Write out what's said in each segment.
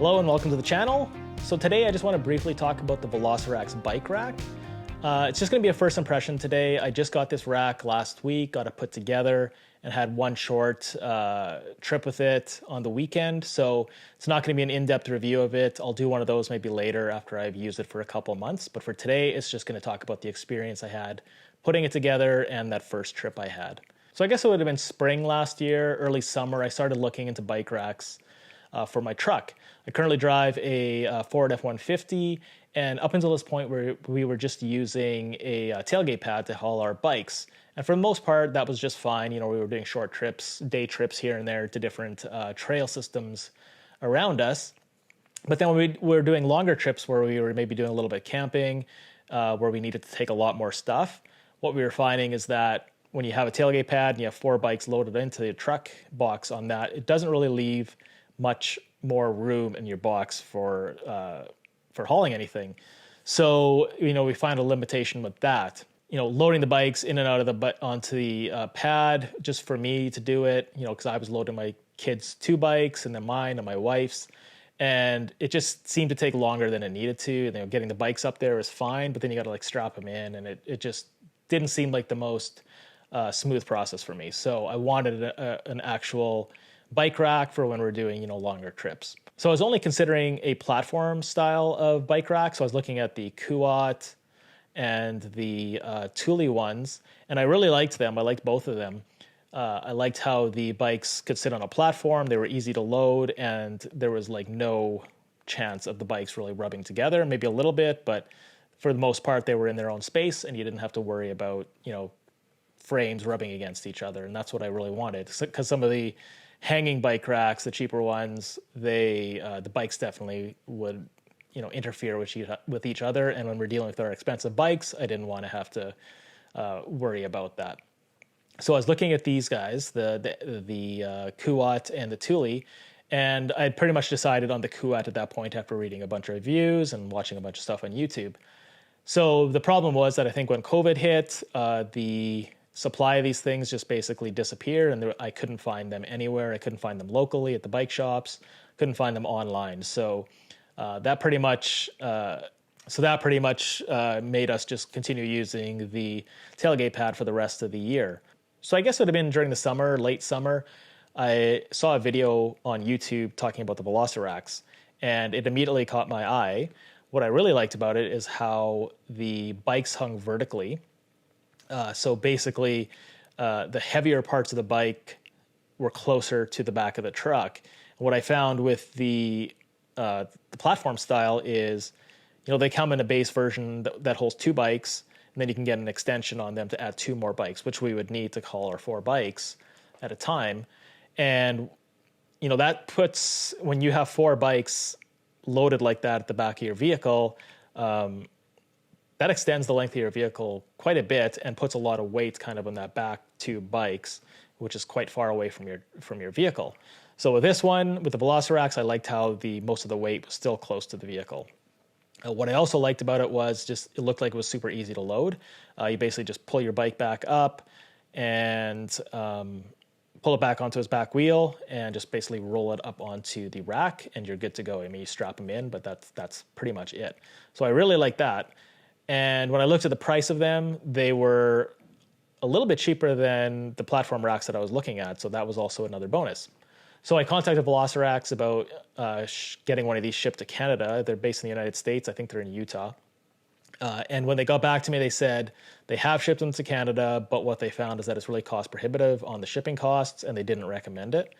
Hello and welcome to the channel. So today I just want to briefly talk about the VelociRAX bike rack. It's just going to be a first impression today. I just got this rack last week, got it put together, and had one short trip with it on the weekend. So it's not going to be an in-depth review of it. I'll do one of those maybe later after I've used it for a couple of months. But for today, it's just going to talk about the experience I had putting it together and that first trip I had. So I guess it would have been spring last year, early summer, I started looking into bike racks for my truck. I currently drive a Ford F-150, and up until this point we were just using a tailgate pad to haul our bikes. And for the most part, that was just fine. You know, we were doing short trips, day trips here and there to different trail systems around us. But then when we were doing longer trips where we were maybe doing a little bit of camping, where we needed to take a lot more stuff, what we were finding is that when you have a tailgate pad and you have 4 bikes loaded into the truck box on that, it doesn't really leave much more room in your box for hauling anything. So, you know, we find a limitation with that. You know, loading the bikes in and out of onto the pad, just for me to do it, you know, because I was loading my kids' 2 bikes and then mine and my wife's, and it just seemed to take longer than it needed to. You know, getting the bikes up there is fine, but then you got to like strap them in, and it just didn't seem like the most smooth process for me. So I wanted an actual bike rack for when we're doing, you know, longer trips. So I was only considering a platform style of bike rack. So I was looking at the Kuat and the Thule ones, and I really liked them. I liked both of them. I liked how the bikes could sit on a platform. They were easy to load, and there was like no chance of the bikes really rubbing together, maybe a little bit, but for the most part, they were in their own space, and you didn't have to worry about, you know, frames rubbing against each other. And that's what I really wanted, because some of the hanging bike racks, the cheaper ones, the bikes definitely would, you know, interfere with each other. And when we're dealing with our expensive bikes, I didn't want to have to worry about that. So I was looking at these guys, the Kuat and the Thule, and I had pretty much decided on the Kuat at that point after reading a bunch of reviews and watching a bunch of stuff on YouTube. So the problem was that I think when COVID hit, the supply of these things just basically disappeared, and I couldn't find them anywhere. I couldn't find them locally at the bike shops, couldn't find them online. So that pretty much made us just continue using the tailgate pad for the rest of the year. So I guess it would have been during the summer, late summer, I saw a video on YouTube talking about the VelociRAX, and it immediately caught my eye. What I really liked about it is how the bikes hung vertically. So basically, the heavier parts of the bike were closer to the back of the truck. What I found with the platform style is, you know, they come in a base version that holds 2 bikes, and then you can get an extension on them to add 2 more bikes, which we would need to haul our 4 bikes at a time. And, you know, that puts, when you have 4 bikes loaded like that at the back of your vehicle, that extends the length of your vehicle quite a bit and puts a lot of weight kind of on that back 2 bikes, which is quite far away from your vehicle. So with this one, with the VelociRAX, I liked how most of the weight was still close to the vehicle. What I also liked about it was just it looked like it was super easy to load. You basically just pull your bike back up and pull it back onto its back wheel and just basically roll it up onto the rack, and you're good to go. I mean, you strap them in, but that's pretty much it. So I really like that. And when I looked at the price of them, they were a little bit cheaper than the platform racks that I was looking at. So that was also another bonus. So I contacted VelociRAX about getting one of these shipped to Canada. They're based in the United States. I think they're in Utah. And when they got back to me, they said they have shipped them to Canada, but what they found is that it's really cost prohibitive on the shipping costs, and they didn't recommend it.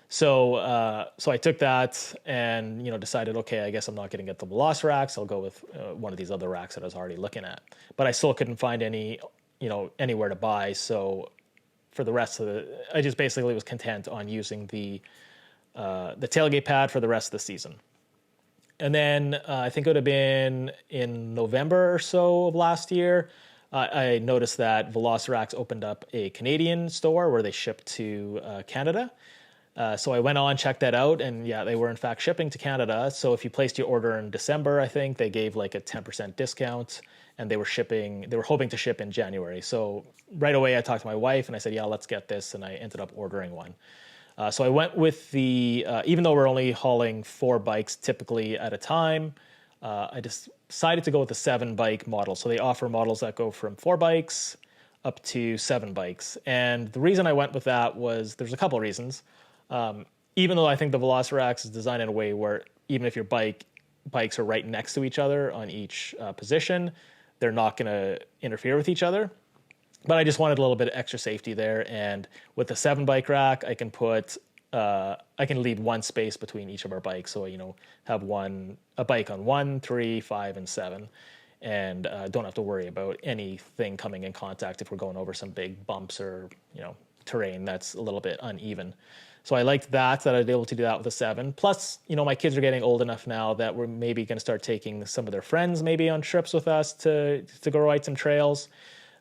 So I took that and, you know, decided, okay, I guess I'm not going to get the VelociRAX. I'll go with one of these other racks that I was already looking at. But I still couldn't find any anywhere to buy. So for the rest of I just basically was content on using the tailgate pad for the rest of the season. And then I think it would have been in November or so of last year, I noticed that VelociRAX opened up a Canadian store where they ship to Canada. So I went on, checked that out, and yeah, they were in fact shipping to Canada. So if you placed your order in December, I think they gave like a 10% discount, and they were hoping to ship in January. So right away I talked to my wife and I said, yeah, let's get this. And I ended up ordering one. So I went with even though we're only hauling 4 bikes typically at a time, I just decided to go with the 7 bike model. So they offer models that go from 4 bikes up to 7 bikes. And the reason I went with that was, there's a couple of reasons. Even though I think the VelociRAX is designed in a way where even if your bikes are right next to each other on each position, they're not going to interfere with each other. But I just wanted a little bit of extra safety there. And with the 7 bike rack, I can leave one space between each of our bikes. So, have a bike on 1, 3, 5, and 7. And don't have to worry about anything coming in contact if we're going over some big bumps or, terrain that's a little bit uneven. So I liked that I'd be able to do that with a 7. Plus, my kids are getting old enough now that we're maybe going to start taking some of their friends maybe on trips with us to go ride some trails.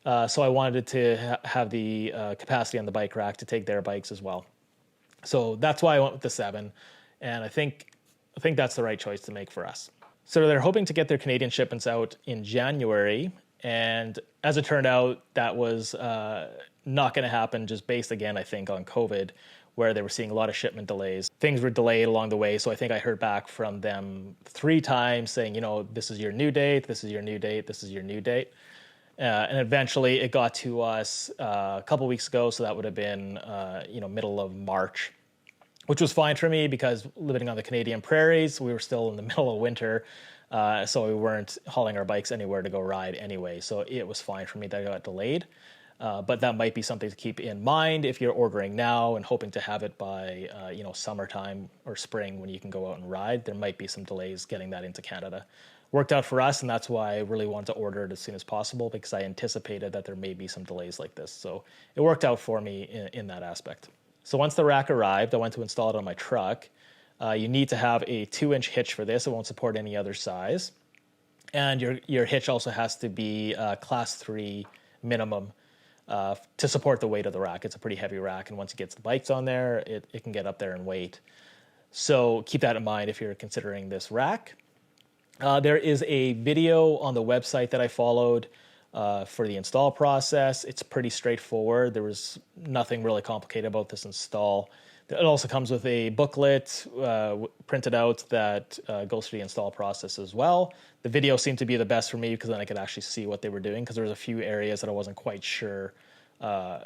So I wanted to have the capacity on the bike rack to take their bikes as well. So that's why I went with the 7. And I think that's the right choice to make for us. So they're hoping to get their Canadian shipments out in January. And as it turned out, that was not going to happen, just based again, I think, on COVID, where they were seeing a lot of shipment delays. Things were delayed along the way. So I think I heard back from them 3 times saying, this is your new date, this is your new date, this is your new date. And eventually it got to us a couple weeks ago. So that would have been, middle of March, which was fine for me because living on the Canadian prairies, we were still in the middle of winter. So we weren't hauling our bikes anywhere to go ride anyway. So it was fine for me that it got delayed. But that might be something to keep in mind if you're ordering now and hoping to have it by, summertime or spring when you can go out and ride. There might be some delays getting that into Canada. Worked out for us, and that's why I really wanted to order it as soon as possible, because I anticipated that there may be some delays like this. So it worked out for me in that aspect. So once the rack arrived, I went to install it on my truck. You need to have a 2-inch hitch for this. It won't support any other size. And your hitch also has to be class 3 minimum to support the weight of the rack. It's a pretty heavy rack, and once it gets the bikes on there, it can get up there in weight. So keep that in mind if you're considering this rack. There is a video on the website that I followed for the install process. It's pretty straightforward. There was nothing really complicated about this install. It also comes with a booklet printed out that goes through the install process as well. The video seemed to be the best for me because then I could actually see what they were doing, because there was a few areas that I wasn't quite sure how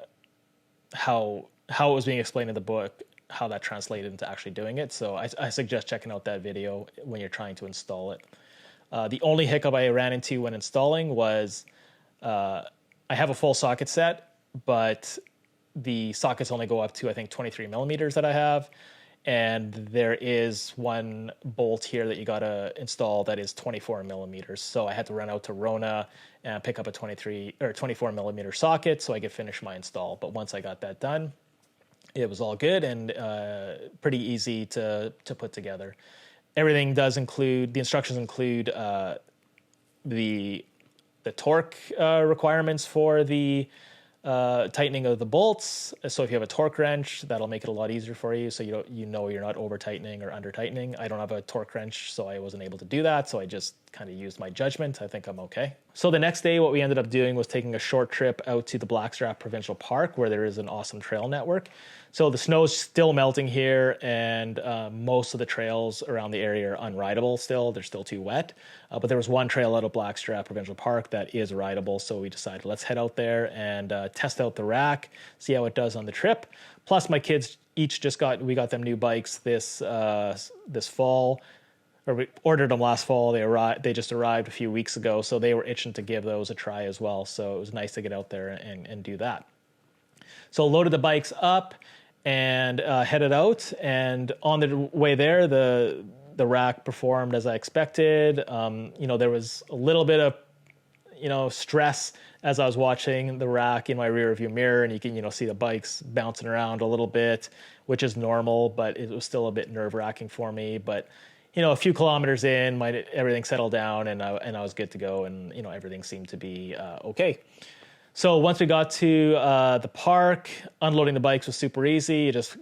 it was being explained in the book, how that translated into actually doing it. So I suggest checking out that video when you're trying to install it. The only hiccup I ran into when installing was I have a full socket set, but the sockets only go up to, I think, 23 millimeters that I have. And there is one bolt here that you got to install that is 24 millimeters. So I had to run out to Rona and pick up a 24 millimeter socket so I could finish my install. But once I got that done, it was all good and pretty easy to put together. Everything does include, the instructions include the torque requirements for the tightening of the bolts. So if you have a torque wrench, that'll make it a lot easier for you. So you're not over tightening or under tightening. I don't have a torque wrench, so I wasn't able to do that. So I just kind of used my judgment. I think I'm okay. So the next day, what we ended up doing was taking a short trip out to the Blackstrap Provincial Park, where there is an awesome trail network. So the snow's still melting here, and most of the trails around the area are unrideable still. They're still too wet. But there was one trail out of Blackstrap Provincial Park that is rideable, so we decided let's head out there and test out the rack, see how it does on the trip. Plus, my kids each we got them new bikes this fall. Or we ordered them last fall. They just arrived a few weeks ago, so they were itching to give those a try as well. So it was nice to get out there and do that. So loaded the bikes up and headed out. And on the way there, the rack performed as I expected. There was a little bit of stress as I was watching the rack in my rear view mirror, and you can, see the bikes bouncing around a little bit, which is normal, but it was still a bit nerve wracking for me. But, a few kilometers in, everything settled down, and I was good to go, and, everything seemed to be okay. So once we got to the park, unloading the bikes was super easy. You just,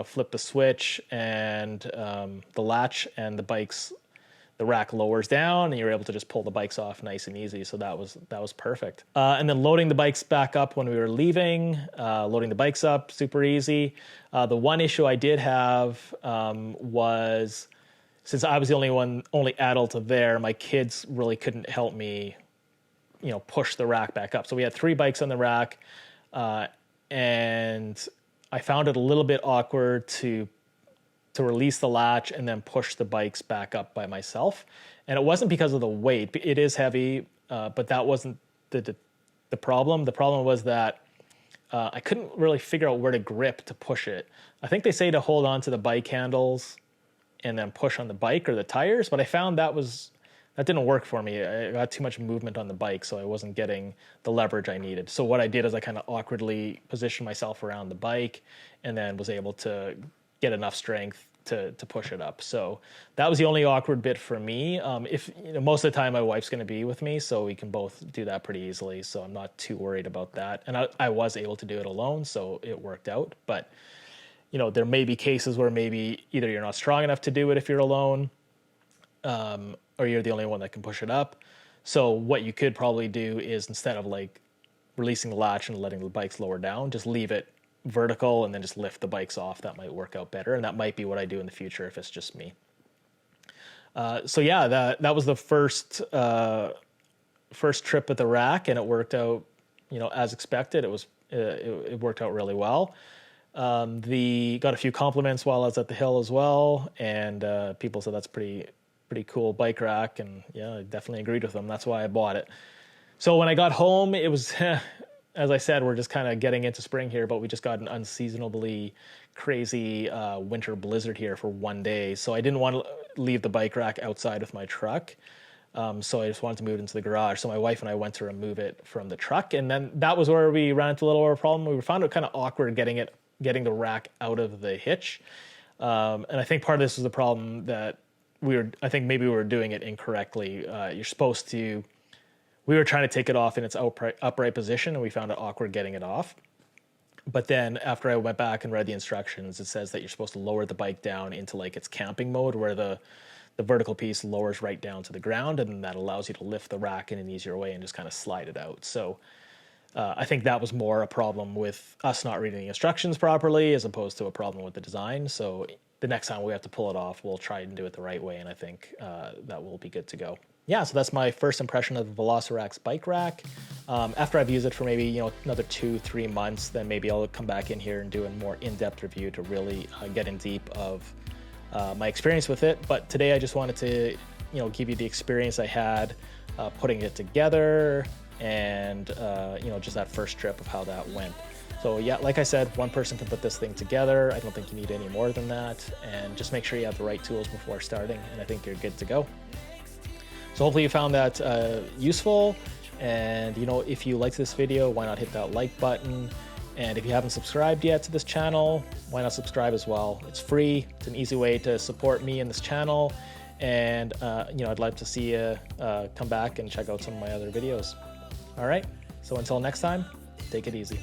flip the switch and the latch, and the rack lowers down, and you're able to just pull the bikes off nice and easy. So that was perfect. And then loading the bikes back up when we were leaving, loading the bikes up, super easy. The one issue I did have was, since I was the only adult there, my kids really couldn't help me, push the rack back up. So we had 3 bikes on the rack, and I found it a little bit awkward to release the latch and then push the bikes back up by myself. And it wasn't because of the weight. It is heavy, but that wasn't the problem. The problem was that I couldn't really figure out where to grip to push it. I think they say to hold on to the bike handles and then push on the bike or the tires, but I found that didn't work for me. I got too much movement on the bike, so I wasn't getting the leverage I needed. So what I did is I kind of awkwardly positioned myself around the bike and then was able to get enough strength to push it up. So that was the only awkward bit for me. If most of the time my wife's going to be with me, so we can both do that pretty easily. So I'm not too worried about that. And I was able to do it alone, so it worked out. But there may be cases where maybe either you're not strong enough to do it if you're alone, or you're the only one that can push it up. So what you could probably do is, instead of like releasing the latch and letting the bikes lower down, just leave it vertical and then just lift the bikes off. That might work out better, and that might be what I do in the future if it's just me. So yeah, that was the first trip at the rack, and it worked out, as expected. It worked out really well. Got a few compliments while I was at the hill as well, and people said that's pretty cool bike rack, and yeah, I definitely agreed with them. That's why I bought it. So when I got home, it was, as I said, we're just kind of getting into spring here, but we just got an unseasonably crazy winter blizzard here for one day. So I didn't want to leave the bike rack outside with my truck. So I just wanted to move it into the garage. So my wife and I went to remove it from the truck, and then that was where we ran into a little of a problem. We found it kind of awkward getting the rack out of the hitch. And I think part of this was the problem that I think maybe we were doing it incorrectly. We were trying to take it off in its upright position, and we found it awkward getting it off. But then after I went back and read the instructions, it says that you're supposed to lower the bike down into like its camping mode, where the vertical piece lowers right down to the ground, and that allows you to lift the rack in an easier way and just kind of slide it out. So I think that was more a problem with us not reading the instructions properly as opposed to a problem with the design. So the next time we have to pull it off, we'll try and do it the right way, and I think that will be good to go. Yeah, so that's my first impression of the VelociRAX bike rack. After I've used it for maybe another 2-3 months, then maybe I'll come back in here and do a more in-depth review to really get in deep of my experience with it. But today I just wanted to give you the experience I had putting it together, and just that first trip of how that went. So yeah, like I said, one person can put this thing together. I don't think you need any more than that, and just make sure you have the right tools before starting, and I think you're good to go. So hopefully you found that useful, and if you liked this video, why not hit that like button? And if you haven't subscribed yet to this channel, why not subscribe as well? It's free. It's an easy way to support me and this channel, and I'd like to see you come back and check out some of my other videos. All right, so until next time, take it easy.